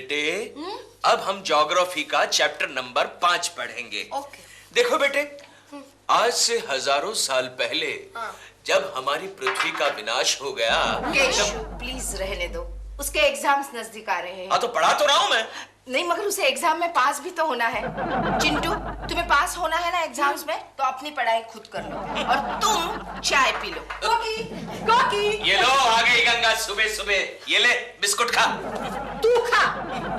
बेटे अब हम ज्योग्राफी का चैप्टर नंबर 5 पढ़ेंगे। देखो बेटे, आज से हजारों साल पहले जब हमारी पृथ्वी का विनाश हो गया। प्लीज रहने दो, उसके एग्जाम्स नजदीक आ रहे हैं। हाँ तो पढ़ा तो रहा हूं मैं। नहीं, मगर उसे एग्जाम में पास भी तो होना है। चिंटू, तुम्हें पास होना है ना एग्जाम्स में, तो अपनी पढ़ाई खुद कर लो और तुम चाय पी लो। कोकी, कोकी। ये लो आ गई गंगा सुबह सुबह। ये ले बिस्कुट खा। तू खा।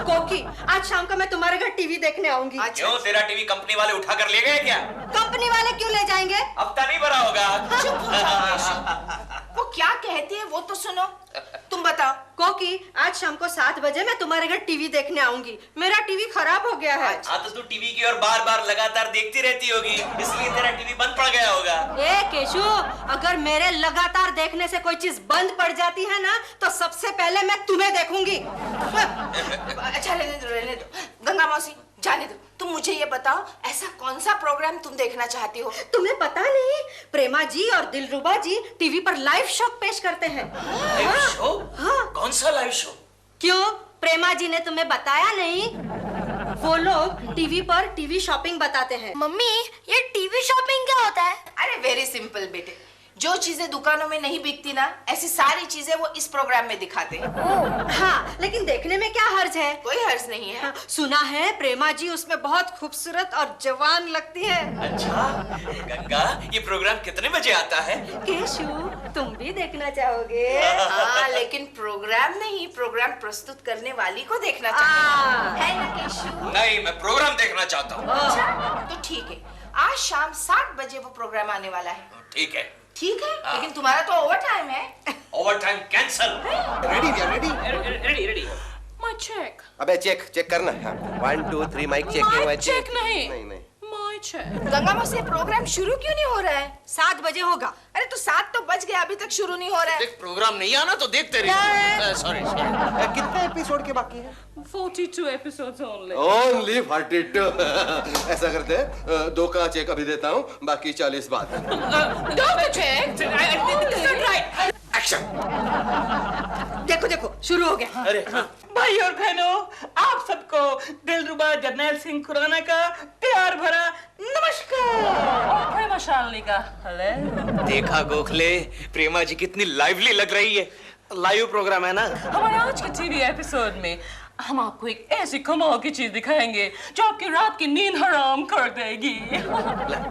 कोकी, आज शाम को मैं तुम्हारे घर टीवी देखने आऊंगी। क्यों, तेरा टीवी कंपनी वाले उठा कर ले गए क्या? कंपनी वाले क्यों ले जाएंगे? हफ्ता नहीं भरा होगा। वो क्या कहती है वो तो सुनो। तुम बताओ। कोकी, आज शाम को 7 बजे मैं तुम्हारे घर टीवी देखने आऊंगी। मेरा टीवी खराब हो गया है। हाँ तो तू टीवी की ओर बार बार लगातार देखती रहती होगी, इसलिए तेरा टीवी बंद पड़ गया होगा। ए केशु, अगर मेरे लगातार देखने से कोई चीज बंद पड़ जाती है ना, तो सबसे पहले मैं तुम्हें देखूंगी। अच्छा रहने दो। गंगा मौसी जाने दो। तुम मुझे ये बताओ, ऐसा कौन सा प्रोग्राम तुम देखना चाहती हो? तुम्हें पता नहीं, प्रेमा जी और दिलरुबा जी टीवी पर लाइव शो पेश करते हैं। Live show? हाँ। कौन सा लाइव शो? क्यों, प्रेमा जी ने तुम्हें बताया नहीं? वो लोग टीवी पर टीवी शॉपिंग बताते हैं। मम्मी, ये टीवी शॉपिंग क्या होता है? अरे वेरी सिंपल बेटे, जो चीजें दुकानों में नहीं बिकती ना, ऐसी सारी चीजें वो इस प्रोग्राम में दिखाते हैं। हाँ, लेकिन देखने में क्या हर्ज है? कोई हर्ज नहीं है। हाँ, सुना है प्रेमा जी उसमें बहुत खूबसूरत और जवान लगती है। अच्छा गंगा, ये प्रोग्राम कितने बजे आता है? केशु, तुम भी देखना चाहोगे? हाँ, लेकिन प्रोग्राम नहीं, प्रोग्राम प्रस्तुत करने वाली को देखना चाहिए, है ना केशु? नहीं, मैं प्रोग्राम देखना चाहता हूँ। अच्छा तो ठीक है, आज शाम 7 बजे वो प्रोग्राम आने वाला है। ठीक है। ठीक है, लेकिन तुम्हारा तो ओवर टाइम है। Overtime cancel. Ready ready. My check. अबे चेक करना। 1 2 3 माइक चेक। माय चेक नहीं। नहीं। My check. गंगा मौसी, प्रोग्राम शुरू क्यों नहीं हो रहा है? 7 बजे होगा। अरे तो 7 तो बज गया, अभी तक शुरू नहीं हो रहा है। देख, प्रोग्राम नहीं आना तो देखते रहिए। सॉरी। कितने एपिसोड के बाकी हैं? 42 episodes only. ओनली 42। ऐसा करते हैं, 2 का चेक अभी देता हूँ, बाकी 40 बाद। Don't check. Right. एक्शन। देखो शुरू हो गया। अरे भाई और बहनों, आप सबको दिलरुबा जरनैल सिंह खुराना का प्यार भरा नमस्कार। प्रेमा शालिनी का हेलो। देखा गोखले, प्रेमा जी कितनी लाइवली लग रही है। लाइव प्रोग्राम है ना। हमारे आज के टीवी एपिसोड में हम आपको एक ऐसी कमाल की चीज दिखाएंगे जो आपकी रात की नींद हराम कर देगी।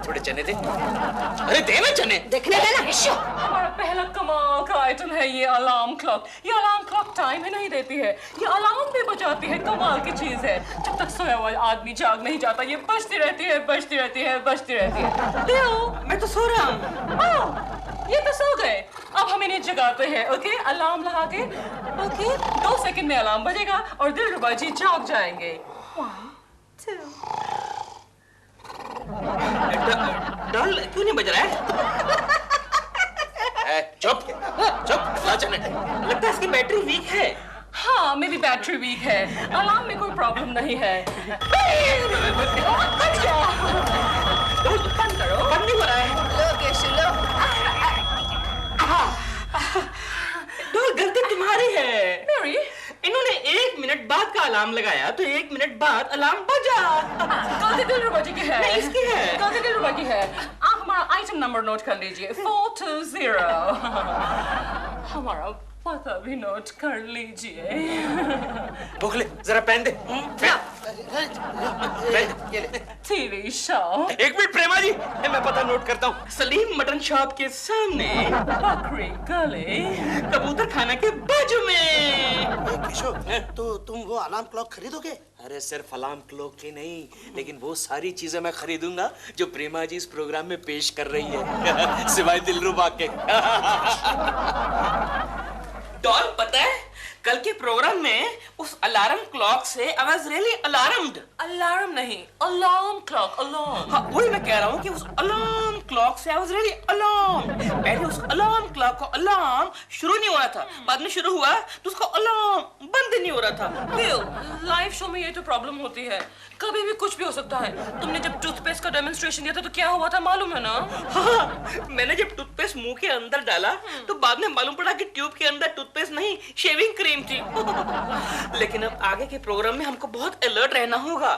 थोड़े चने दे। अरे दे ना चने। देखने देना। हमारा पहला कमाल का आइटम है ये अलार्म क्लॉक। ये अलार्म क्लॉक टाइम ही नहीं देती है, ये अलार्म भी बजाती है। कमाल की चीज है। जब तक सोया हुआ आदमी जाग नहीं जाता, ये बजती रहती है, बजती रहती है, बजती रहती है। दिल, मैं तो सो रहा हूँ। ये तो सो गए। अब हम इन्हें जगाते हैं। ओके, अलार्म लगा के। ओके, 2 सेकंड में अलार्म बजेगा और दिलरुबा जी जाग जाएंगे। 1 2। डॉल क्यों नहीं बज रहा है? चुप ला चने। लगता है इसकी बैटरी वीक है। हाँ, मेरी बैटरी वीक है। अलार्म में कोई प्रॉब्लम नहीं है। बंद करो। बंद नहीं हो रहा है। लो केशु लो। डॉल, गलती तुम्हारी है। मेरी? इन्होंने 1 मिनट बाद का अलार्म लगाया तो 1 मिनट बाद अलार्म बजा। गलती दिलरुबा जी की है। नहीं, इसकी है। गलती दिलरुबा की है। आप हमारा आइटम नंबर नोट कर लीजिए। 420। हमारा पता भी नोट कर लीजिए। गोखले जरा पेन दे। TV show. 1 minute Prema ji, मैं पता नोट करता हूँ। सलीम मटन शॉप के सामने, बकरी गली, कबूतर खाना के बाजू में। किशोर, तो तुम वो अलार्म क्लॉक खरीदोगे? अरे सिर्फ अलार्म क्लॉक ही नहीं, लेकिन वो सारी चीजें मैं खरीदूंगा जो प्रेमा जी इस प्रोग्राम में पेश कर रही है। सिवाय दिलरुबा के। डॉल, पता है कल के प्रोग्राम में उस अलार्म क्लॉक से I was really alarmed. Alarm नहीं, अलार्म क्लॉक। अलार्म। हाँ, वही मैं कह रहा हूँ कि उस अलार्म क्लॉक से आई वाज रियली अलार्म्ड। पहले उस अलार्म क्लॉक को अलार्म शुरू नहीं हो रहा था, बाद में शुरू हुआ तो उसको अलार्म बंद नहीं हो रहा था। लाइव शो में ये तो प्रॉब्लम होती है, कभी भी कुछ भी हो सकता है। तुमने जब टूथपेस्ट का डेमोन्स्ट्रेशन दिया था तो क्या हुआ था मालूम है ना? हाँ, मैंने जब टूथपेस्ट मुंह के अंदर डाला तो बाद में मालूम पड़ा कि ट्यूब के अंदर टूथपेस्ट नहीं, शेविंग क्रीम थी। लेकिन अब आगे के प्रोग्राम में हमको बहुत अलर्ट रहना होगा।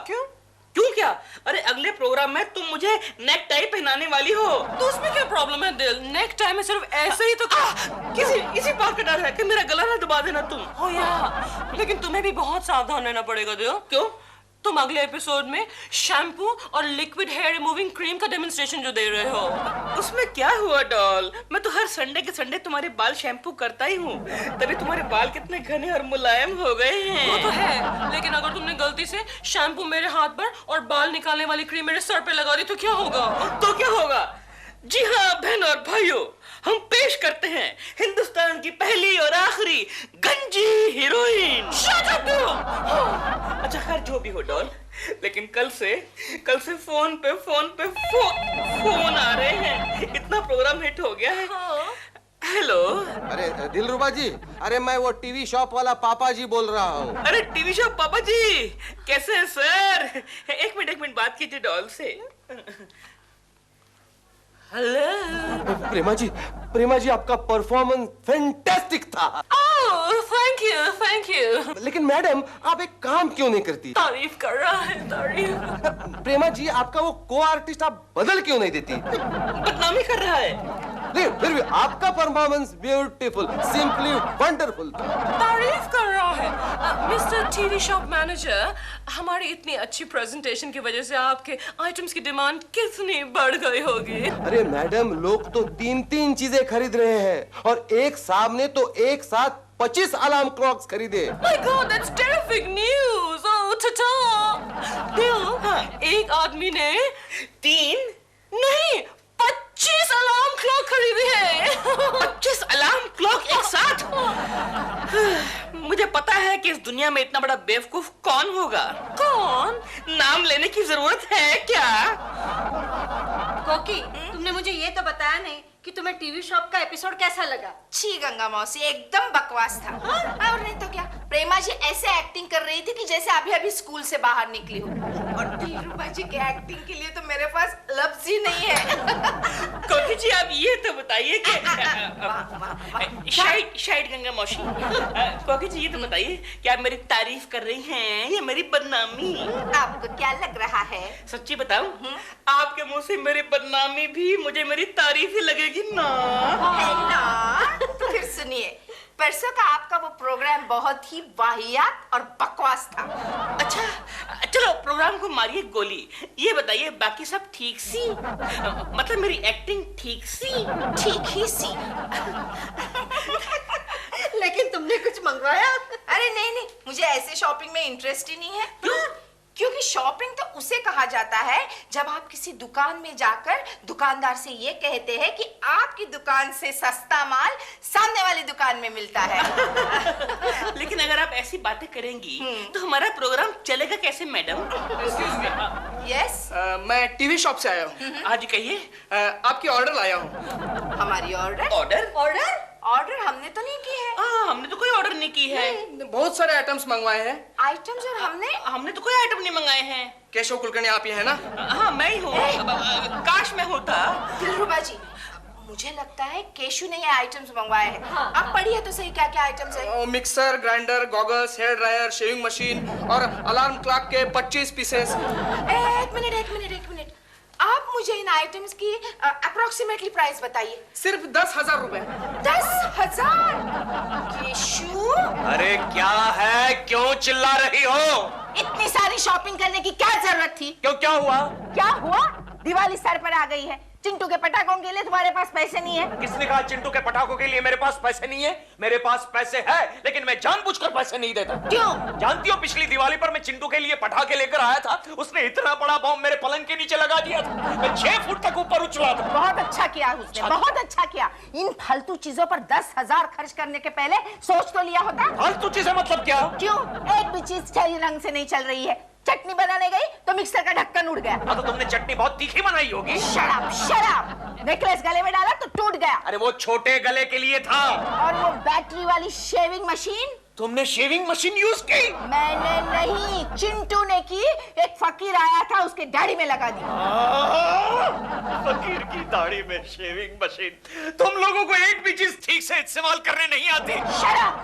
क्यों क्या? अरे अगले प्रोग्राम में तुम मुझे नेक टाई पहनाने वाली हो। तो उसमें क्या प्रॉब्लम है दिल? नेक टाई में सिर्फ ऐसे ही तो इसी बात का डर है कि मेरा गला ना दबा देना तुम। हो यार, लेकिन तुम्हें भी बहुत सावधान रहना पड़ेगा दिल। क्यों? तुम अगले एपिसोड में शैम्पू और लिक्विड हेयर रिमूविंग क्रीम का डेमोन्स्ट्रेशन जो दे रहे हो, उसमें क्या हुआ डॉल? मैं तो हर संडे के संडे तुम्हारे बाल शैम्पू करता ही हूँ, तभी तुम्हारे बाल कितने घने और मुलायम हो गए हैं। वो तो है, लेकिन अगर तुमने गलती से शैम्पू मेरे हाथ पर और बाल निकालने वाली क्रीम मेरे सर पे लगा दी तो क्या होगा? तो क्या होगा? जी हाँ बहन और भाइयों, हम पेश करते हैं हिंदुस्तान की पहली और आखिरी गंजी हीरोइन। अच्छा खैर जो भी हो डॉल, लेकिन कल से फोन पे फोन आ रहे हैं, इतना प्रोग्राम हिट हो गया है। हेलो। अरे दिलरुबा जी, अरे मैं वो टीवी शॉप वाला पापा जी बोल रहा हूँ। अरे टीवी शॉप पापा जी, कैसे हैं सर? एक मिनट बात कीजिए डॉल से। हेलो। प्रेमा जी आपका परफॉर्मेंस फैंटास्टिक था। Thank you. लेकिन मैडम आप एक काम क्यों नहीं करती? तारीफ कर रहा है, तारीफ। प्रेमा जी आपका वो को आर्टिस्ट आप बदल क्यों नहीं देती? बदनामी कर रहा है। लेकिन फिर भी आपका परफॉर्मेंस ब्यूटीफुल, सिंपली वंडरफुल था। तारीफ कर रहा है। मिस्टर टीवी शॉप मैनेजर, हमारी इतनी अच्छी प्रेजेंटेशन की वजह से आपके आइटम्स की डिमांड कितनी बढ़ गई होगी। अरे मैडम, लोग तो 3 चीजें खरीद रहे हैं और एक सामने तो एक साथ 25 अलार्म क्लॉक्स खरीदे। My God, that's terrific news. Oh, ta-ta. दिल, एक आदमी ने 3 नहीं 25 अलार्म क्लॉक खरीदी है। 25 अलार्म क्लॉक एक साथ? मुझे पता है कि इस दुनिया में इतना बड़ा बेवकूफ कौन होगा। कौन? नाम लेने की जरूरत है क्या? कोकी, तुमने मुझे ये तो बताया नहीं कि तुम्हें टीवी शॉप का एपिसोड कैसा लगा? छी गंगा मौसी, एकदम बकवास था। और नहीं तो क्या, प्रेमा जी ऐसे एक्टिंग कर रही थी कि जैसे अभी स्कूल से बाहर निकली हो। और दिलरुबा जी के एक्टिंग के लिए तो मेरे पास लफ्ज ही नहीं है। कोकी जी आप ये तो बताइए कि शायद गंगा मौसी, कोकी जी ये तो बताइए कि आप मेरी तारीफ कर रही हैं या मेरी बदनामी? आपको क्या लग रहा है? सच्ची बताऊं, आपके मुंह से मेरी बदनामी भी मुझे मेरी तारीफ ही लगेगी ना। है ना? तो फिर सुनिए, परसों का आपका वो प्रोग्राम बहुत ही वाहियात और बकवास था। अच्छा चलो प्रोग्राम को मारिए गोली। ये बताइए बाकी सब ठीक सी? मतलब मेरी एक्टिंग ठीक सी? ठीक ही सी। लेकिन तुमने कुछ मंगवाया? अरे नहीं, मुझे ऐसे शॉपिंग में इंटरेस्ट ही नहीं है। क्योंकि शॉपिंग तो उसे कहा जाता है जब आप किसी दुकान में जाकर दुकानदार से ये कहते हैं कि आपकी दुकान से सस्ता माल सामने वाली दुकान में मिलता है। लेकिन अगर आप ऐसी बातें करेंगी तो हमारा प्रोग्राम चलेगा कैसे मैडम? यस, मैं टीवी शॉप से आया हूँ। आज कहिए। आपकी ऑर्डर लाया हूँ। हमारी ऑर्डर? ऑर्डर हमने तो नहीं की है। हमने तो कोई ऑर्डर नहीं की है। बहुत सारे आइटम्स मंगवाए हैं। आइटम्स? और हमने तो कोई आइटम नहीं मंगाए हैं। केशव कुलकर्णी आप ही है ना? हाँ मैं ही हूँ। काश मैं होता। दिलरुबा जी, मुझे लगता है केशु ने ये आइटम्स मंगवाए हैं। आप पढ़िए तो सही क्या क्या आइटम्स है। Mixer, grinder, goggles, hair dryer, shaving machine और अलार्म क्लॉक के 25 पीसेस। एक मिनट, आप मुझे इन आइटम्स की अप्रोक्सीमेटली प्राइस बताइए। सिर्फ 10,000 रुपए। 10,000? केशु, अरे क्या है, क्यों चिल्ला रही हो? इतनी सारी शॉपिंग करने की क्या जरूरत थी? क्यों, क्या हुआ? क्या हुआ? दिवाली सर पर आ गई है। चिंटू के पटाखों के लिए तुम्हारे पास पैसे नहीं है। किसने कहा चिंटू के पटाखों के लिए मेरे पास पैसे नहीं है? मेरे पास पैसे है, लेकिन मैं जानबूझकर पैसे नहीं देता। क्यों? जानती हो पिछली दिवाली पर मैं चिंटू के लिए पटाखे लेकर आया था, उसने इतना बड़ा बॉम्ब मेरे पलंग के नीचे लगा दिया था। मैं 6 फुट तक ऊपर उछला था। बहुत अच्छा किया उसने, बहुत अच्छा किया। इन फालतू चीजों पर 10,000 खर्च करने के पहले सोच तो लिया होता। फालतू चीजें मतलब क्या? क्यों? एक भी चीज सही रंग से नहीं चल रही है। चटनी बनाने गई तो मिक्सर का ढक्कन उड़ गया। तो तुमने चटनी बहुत तीखी बनाई होगी। शराब शराब, नेकलेस गले में डाला तो टूट गया। अरे वो छोटे गले के लिए था। और वो बैटरी वाली शेविंग मशीन, तुमने शेविंग मशीन यूज की? मैंने नहीं, चिंटू ने की। एक फकीर आया था, उसके दाढ़ी में लगा दी। फकीर की दाढ़ी में शेविंग मशीन। तुम लोगों को एक भी चीज ठीक से इस्तेमाल करने नहीं आती। शराब,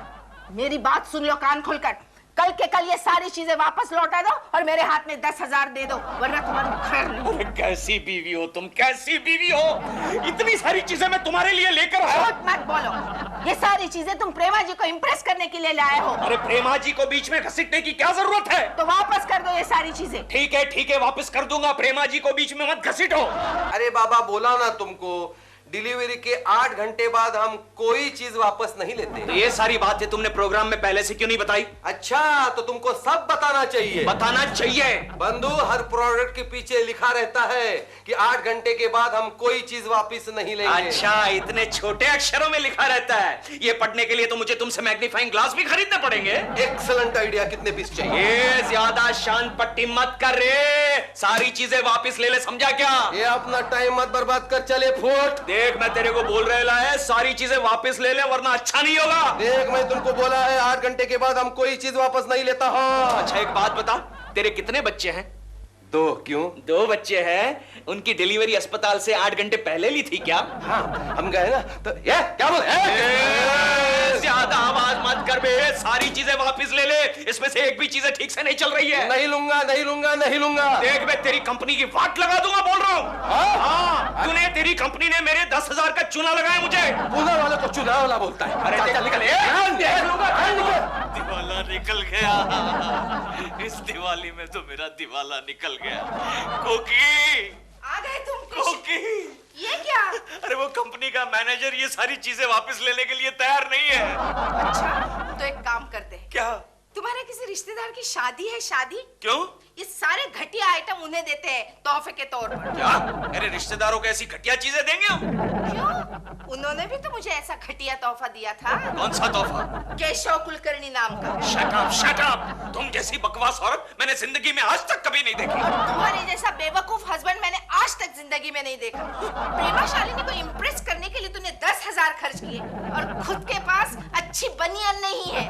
मेरी बात सुन लो कान खोलकर। कल के कल ये सारी चीजें वापस लौटा दो और मेरे हाथ में 10,000 दे दो, वरना तुम्हारी खैर नहीं। अरे कैसी बीवी हो तुम, कैसी बीवी हो? इतनी सारी चीजें मैं तुम्हारे लिए लेकर आया। झूठ मत बोलो, ये सारी चीजें तुम प्रेमा जी को इम्प्रेस करने के लिए लाए हो। अरे प्रेमा जी को बीच में घसीटने की क्या जरूरत है? तो वापस कर दो ये सारी चीजें। ठीक है वापस कर दूंगा। प्रेमा जी को बीच में मत घसीटो। अरे बाबा, बोला ना तुमको, डिलीवरी के 8 घंटे बाद हम कोई चीज वापस नहीं लेते। तो ये सारी बातें तुमने प्रोग्राम में पहले से क्यों नहीं बताई? अच्छा, तो तुमको सब बताना चाहिए। बताना चाहिए। बंधु, हर प्रोडक्ट के पीछे लिखा रहता है कि 8 घंटे के बाद हम कोई चीज वापस नहीं लेंगे। अच्छा, इतने छोटे अक्षरों में लिखा रहता है। ये पढ़ने के लिए तो मुझे तुमसे मैग्नीफाइंग ग्लास भी खरीदने पड़ेंगे। Excellent idea. कितने पीस चाहिए? ये ज्यादा शान पट्टी मत कर रे, सारी चीजें वापस ले ले, समझा क्या? ये अपना टाइम मत बर्बाद कर, चले फुट। देख, मैं तेरे को बोल रहा है, सारी चीजें वापस ले ले, वरना अच्छा नहीं होगा। देख, मैं तुमको बोला है 8 घंटे के बाद हम कोई चीज वापस नहीं लेता। हाँ। अच्छा, एक बात बता, तेरे कितने बच्चे हैं? 2। क्यों? 2 बच्चे हैं। उनकी डिलीवरी अस्पताल से 8 घंटे पहले ली थी क्या? हाँ, हम गए ना तो। ये क्या बोल? ज्यादा आवाज मत कर बे, सारी चीजें वापस ले ले। इसमें से एक भी चीजें ठीक से नहीं चल रही है। नहीं लूंगा, नहीं लूंगा, नहीं लूंगा। देख, मैं तेरी कंपनी की वाट लगा दूंगा, बोल रहा हूँ। हाँ, तूने, तेरी कंपनी ने मेरे 10,000 का चूना लगाया मुझे। चूना वाला को चूना वाला बोलता है। अरे चल, निकल। दिवाला निकल गया। इस दिवाली में तो मेरा दिवाला निकल गया। कोकी, आ गए तुम? कोकी, ये क्या? अरे वो कंपनी का मैनेजर ये सारी चीजें वापस लेने के लिए तैयार नहीं है। अच्छा, तो एक काम करते हैं। क्या? तुम्हारे किसी रिश्तेदार की शादी है? शादी क्यों? ये सारे घटिया आइटम उन्हें देते हैं तोहफे के तौर पर। क्या? मेरे रिश्तेदारों को ऐसी घटिया चीजें देंगे हम? क्यों? उन्होंने भी तो मुझे ऐसा घटिया तोहफा दिया था। कौन सा तोहफा? केशव कुलकर्णी नाम का। Shut up, shut up. तुम जैसी बकवास औरत मैंने जिंदगी में आज तक कभी नहीं देखी। और तुम्हारे जैसा बेवकूफ हस्बैंड मैंने आज तक जिंदगी में नहीं देखा। प्रेमा शालिनी को इम्प्रेस करने के लिए तूने 10,000 खर्च किए और खुद के पास अच्छी बनियान नहीं है।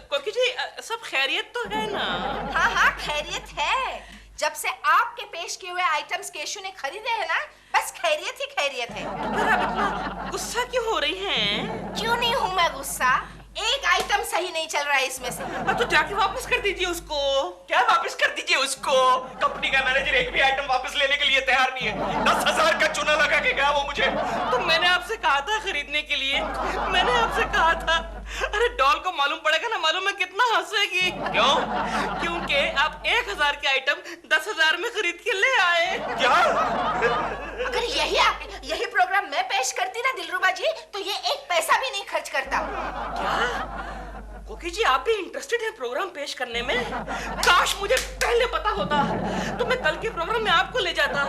कोकी जी, सब खैरियत तो है ना? हाँ हाँ, खैरियत है। जब से आपके पेश किए हुए आइटम्स केशु ने खरीदे हैं ना, बस खैरियत ही खैरियत है। पर आप इतना गुस्सा क्यों हो रही हैं? क्यों नहीं हूँ मैं गुस्सा? एक आइटम सही नहीं चल रहा है इसमें से। तो जाके वापस कर दीजिए उसको। क्या वापस कर दीजिए उसको? कंपनी का मैनेजर एक भी आइटम वापस लेने के लिए तैयार नहीं है। 10,000 का चूना लगा के गया वो मुझे। तो मैंने आपसे कहा था खरीदने के लिए, मैंने आपसे कहा था। अरे डॉल को मालूम पड़ेगा ना, मालूम है कितना हंसेगी। क्यों? क्योंकि आप 1,000 के आइटम 10,000 में खरीद के ले आए। क्या? अगर यही प्रोग्राम मैं पेश करती ना दिलरुबा जी, तो ये एक पैसा भी नहीं खर्च करता। क्या? कोकी जी, आप भी इंटरेस्टेड हैं प्रोग्राम पेश करने में? काश मुझे पहले पता होता तो मैं कल के प्रोग्राम में आपको ले जाता।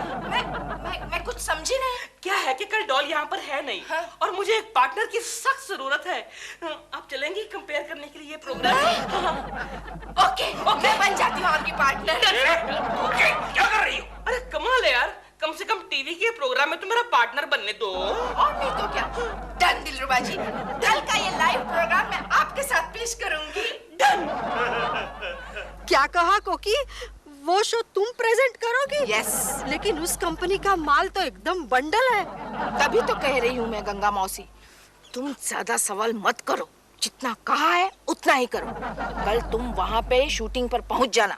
मैं कुछ समझी नहीं। क्या है कि कल डॉल यहाँ पर है नहीं। हाँ? और मुझे एक पार्टनर की सख्त जरूरत है। आप चलेंगी कंपेयर करने के लिए ये प्रोग्राम? ओके, मैं बन जाती हूँ आपकी पार्टनर। ओके, क्या कर रही हो? अरे कमाल है यार, कम से कम टीवी के प्रोग्राम में तो मेरा पार्टनर बनने दो। और नहीं तो क्या? डन दिलरुबा जी, कल का ये लाइव प्रोग्राम मैं आपके साथ पेश करूंगी। डन। क्या कहा कोकी? वो शो तुम प्रेजेंट करोगी? यस। लेकिन उस कंपनी का माल तो एकदम बंडल है। तभी तो कह रही हूँ मैं गंगा मौसी, तुम ज्यादा सवाल मत करो, जितना कहा है उतना ही करो। कल तुम वहाँ पे शूटिंग पर पहुँच जाना।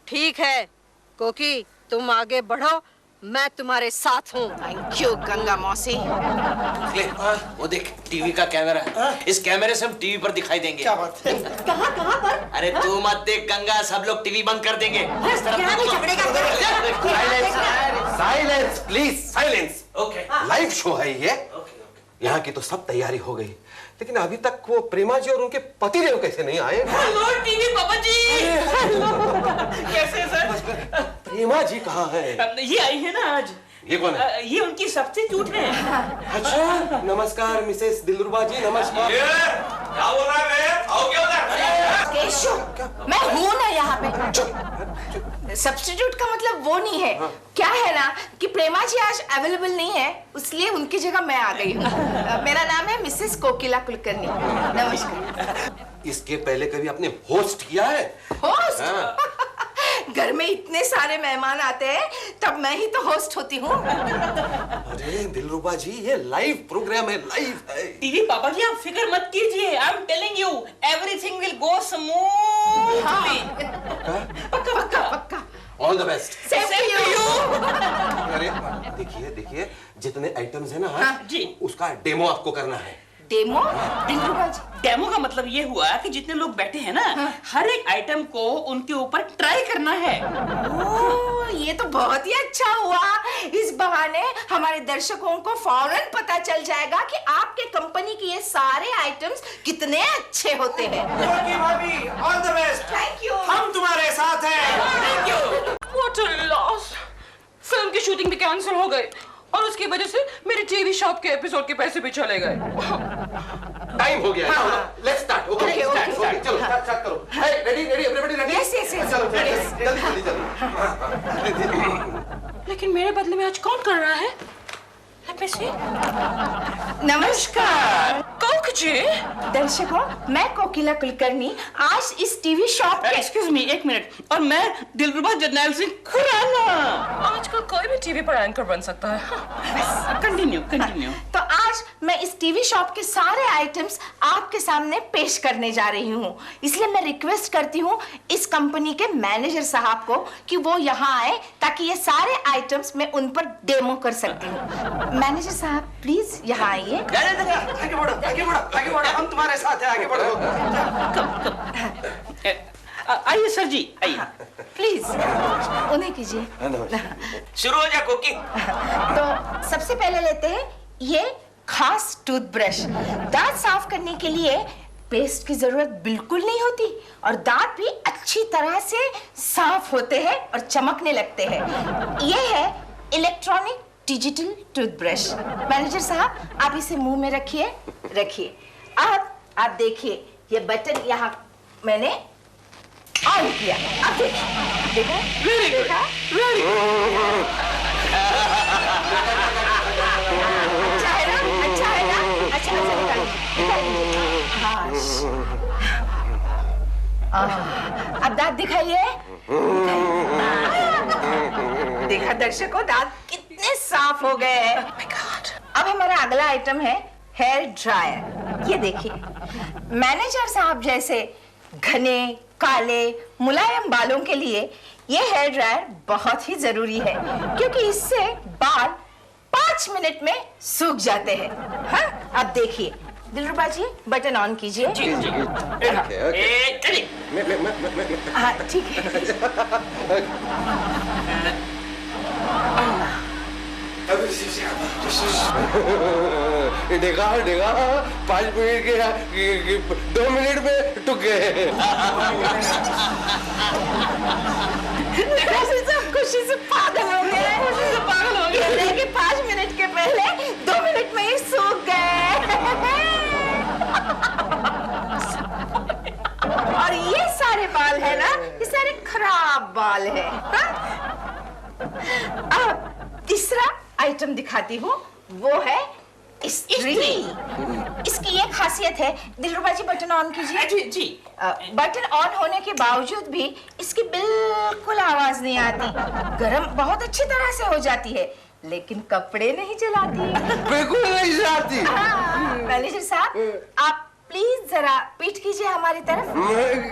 ठीक है कोकी, तुम आगे बढ़ो, मैं तुम्हारे साथ हूँ। थैंक यू गंगा मौसी। वो देख, टीवी का कैमरा है। इस कैमरे से हम टीवी पर दिखाई देंगे। क्या बात है? कहाँ पर? अरे तू मत देख गंगा, सब लोग टीवी बंद कर देंगे। इस तरफ silence please, silence. Okay. Live show है ये। यहाँ की तो सब तैयारी हो गई, लेकिन अभी तक वो प्रेमा जी और उनके पतिदेव कैसे नहीं आए? हेलो टीवी पापा जी। कैसे हैं सर? प्रेमा जी कहाँ है? ये आई है ना आज। ये कौन है? ये उनकी सब्स्टिट्यूट है। अच्छा, नमस्कार मिसेस दिलरुबा जी, नमस्कार। क्या बोल रहा है? आओ क्या केशव, मैं हूँ ना यहाँ पे। सब्स्टिट्यूट का मतलब वो नहीं है। क्या है ना कि प्रेमा जी आज अवेलेबल नहीं है, इसलिए उनकी जगह मैं आ गई हूँ। मेरा नाम है मिसेस कोकिला कुलकर्णी। नमस्कार। इसके पहले कभी आपने होस्ट किया है? होस्ट? हाँ। घर में इतने सारे मेहमान आते हैं, तब मैं ही तो होस्ट होती हूँ। अरे दिलरुबा जी, ये लाइव प्रोग्राम है, लाइव है। टीवी पापा जी, आप फिक्र मत कीजिए। I am telling you, everything will go smoothly. पक्का पक्का पक्का। All the best. Same to you. अरे देखिए देखिए, जितने आइटम्स है ना, हाँ, जी, उसका डेमो आपको करना है। डेमो? दिलरुबा जी, डेमो का मतलब ये हुआ कि जितने लोग बैठे हैं ना, हर एक आइटम को उनके ऊपर ट्राई करना है। ओह, ये तो बहुत ही अच्छा हुआ। इस बहाने हमारे दर्शकों को फौरन पता चल जाएगा कि आपके कंपनी के ये सारे आइटम्स कितने अच्छे होते हैं। भाभी, all the best. Thank you. हम तुम्हारे साथ हैं। Thank you. What a loss! Film की शूटिंग भी कैंसिल हो गई और उसकी वजह से मेरे टीवी शॉप के एपिसोड के पैसे भी चले गए। टाइम हो गया है। Let's start. Okay, Okay, okay. Start. चलो स्टार्ट करो। Hey, ready ready everybody ready? Yes, yes, yes. चलो चलो, Yes. जल्दी जल्दी जल्दी। लेकिन मेरे बदले में आज कौन कर रहा है? Let me see. नमस्कार कोक जी। दर्शकों, मैं कोकिला कुलकर्णी आज इस टीवी शॉप के एक्सक्यूज मी, एक मिनट। और मैं दिलरुबा जरनैल सिंह खुराना। आजकल कोई भी टीवी पर एंकर बन सकता है। Continue continue. तो आज मैं इस टीवी शॉप के सारे आइटम्स आपके सामने पेश करने जा रही हूँ। इसलिए मैं रिक्वेस्ट करती हूँ इस कंपनी के मैनेजर साहब को कि वो यहाँ आए ताकि ये सारे आइटम्स मैं उन पर डेमो कर सकती हूँ। मैनेजर साहब प्लीज यहाँ आइए। आगे बढ़ो, आगे बढ़ो, आगे बढ़ो, हम तुम्हारे साथ हैं, आगे बढ़ो। आइए सर जी, आइए। प्लीज उन्हें कीजिए। शुरू हो जा कोकी। तो सबसे पहले लेते हैं ये खास टूथब्रश। दांत साफ करने के लिए पेस्ट की जरूरत बिल्कुल नहीं होती और दांत भी अच्छी तरह से साफ होते हैं और चमकने लगते हैं। ये है इलेक्ट्रॉनिक डिजिटल टूथब्रश। मैनेजर साहब आप इसे मुंह में रखिए, रखिए। अब आप देखिए, ये बटन यहाँ मैंने ऑन किया। अब देखिए, देखा? देखा? अच्छा है ना? अच्छा है ना? अच्छा निकालिए। हाँ। अब दांत दिखाइए। देखा दर्शकों, दांत कितने साफ हो गए हैं। अब हमारा अगला आइटम है हेयर ड्रायर। ये देखिए, मैनेजर साहब जैसे घने काले मुलायम बालों के लिए ये हेयर ड्रायर बहुत ही जरूरी है, क्योंकि इससे बाल 5 मिनट में सूख जाते हैं। हाँ, अब देखिए दिलरुबा जी, बटन ऑन कीजिए। जी जी। हाँ ठीक है। देखा देखा, 5 मिनट के 2 मिनट में टूट गए। सब खुशी से पागल हो गए। खुशी से पागल हो गए कि 5 मिनट के पहले 2 मिनट में ही सूख गए। और ये सारे बाल है ना, ये सारे खराब बाल है। अब तीसरा आइटम दिखाती हूँ, वो है इस्त्री। इसकी ये खासियत है, दिलरुबा जी बटन ऑन कीजिए। जी जी। बटन ऑन होने के बावजूद भी इसकी बिल्कुल आवाज नहीं आती। गरम बहुत अच्छी तरह से हो जाती है, लेकिन कपड़े नहीं जलाती। बिल्कुल नहीं जाती। मैनेजर साहब, आप प्लीज जरा पीठ कीजिए हमारी तरफ,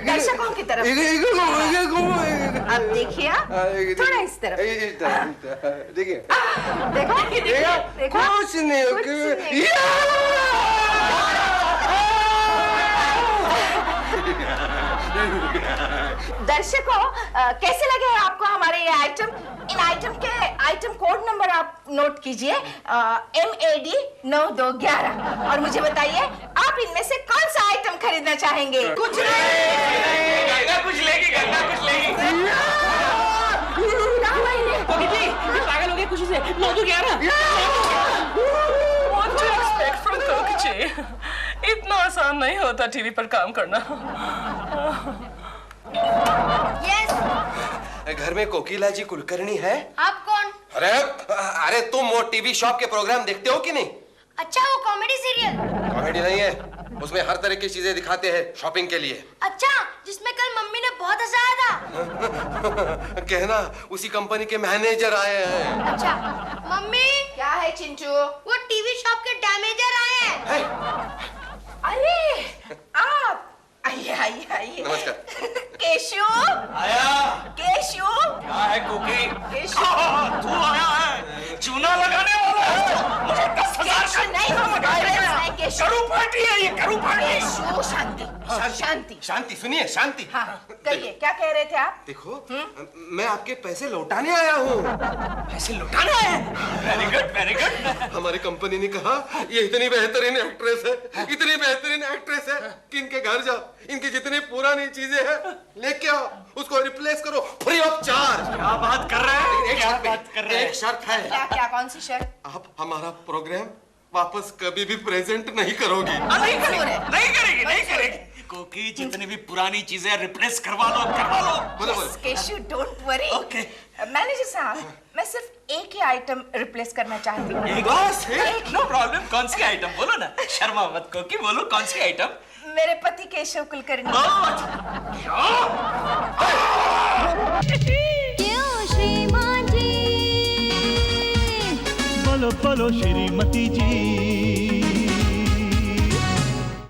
दर्शकों की तरफ। अब देखिए, थोड़ा इस तरफ। देखिए, देखा? देखा? कुछ नहीं। दर्शकों, कैसे लगे आपको हमारे ये आइटम? इन आइटम के आइटम कोड नंबर आप नोट कीजिए, MAD 9211, और मुझे बताइए आप इनमें से कौन सा आइटम खरीदना चाहेंगे? कुछ नहीं। गंगा कुछ लेगी, गंगा कुछ लेगी। पागल हो गए गए खुशी से। लो तो 11। What to expect from कोकी? इतना आसान नहीं होता टीवी पर काम करना। यस। घर में कोकिला जी कुलकर्णी है? आप कौन? अरे तुम वो टीवी शॉप के प्रोग्राम देखते हो कि नहीं? अच्छा, वो कॉमेडी सीरियल। कॉमेडी नहीं है, उसमें हर तरह की चीजें दिखाते हैं शॉपिंग के लिए। अच्छा, जिसमें कल मम्मी ने बहुत हंसाया था। कहना उसी कंपनी के मैनेजर आए हैं। अच्छा मम्मी, क्या है चिंटू? वो टीवी शॉप के डैमेजर आए हैं। अरे आप आइए आइए आइए। नमस्कार। केशु आया। केशु क्या है कोकी? केशु तू आया है, चूना लगाने वाला है। मुझे 10,000 केशु नहीं केशु। करू पार्टी है ये, करू पार्टी। केशु शांति शांति। शांति सुनिए, शांति। हाँ कहिए, क्या कह रहे थे आप? देखो, मैं आपके पैसे लौटाने आया हूँ। पैसे लुटाना है? Very good very good. हमारी कंपनी ने कहा ये इतनी बेहतरीन एक्ट्रेस है, इतनी बेहतरीन एक्ट्रेस है कि इनके घर जाओ, इनकी जितनी पुरानी चीजें हैं लेके आओ, उसको रिप्लेस करो फ्री ऑफ चार्ज। क्या बात कर रहे हैं? एक शर्त है। क्या क्या कौन सी शर्त? आप हमारा प्रोग्राम वापस कभी भी प्रेजेंट नहीं करोगी। नहीं करेगी नहीं करेगी। कोकी जितनी भी पुरानी चीजें रिप्लेस करवा लो। बोलो। Keshu don't worry. Okay. Manager साहब, मैं सिर्फ एक ही आइटम रिप्लेस करना चाहती हूँ। एक बस नो प्रॉब्लम। कौन सी आइटम बोलो ना, शर्मा मत कोकी, बोलो कौन सी आइटम? मेरे पति केशव कुलकर्णी। क्यों श्रीमान जी? बोलो बोलो श्रीमती जी।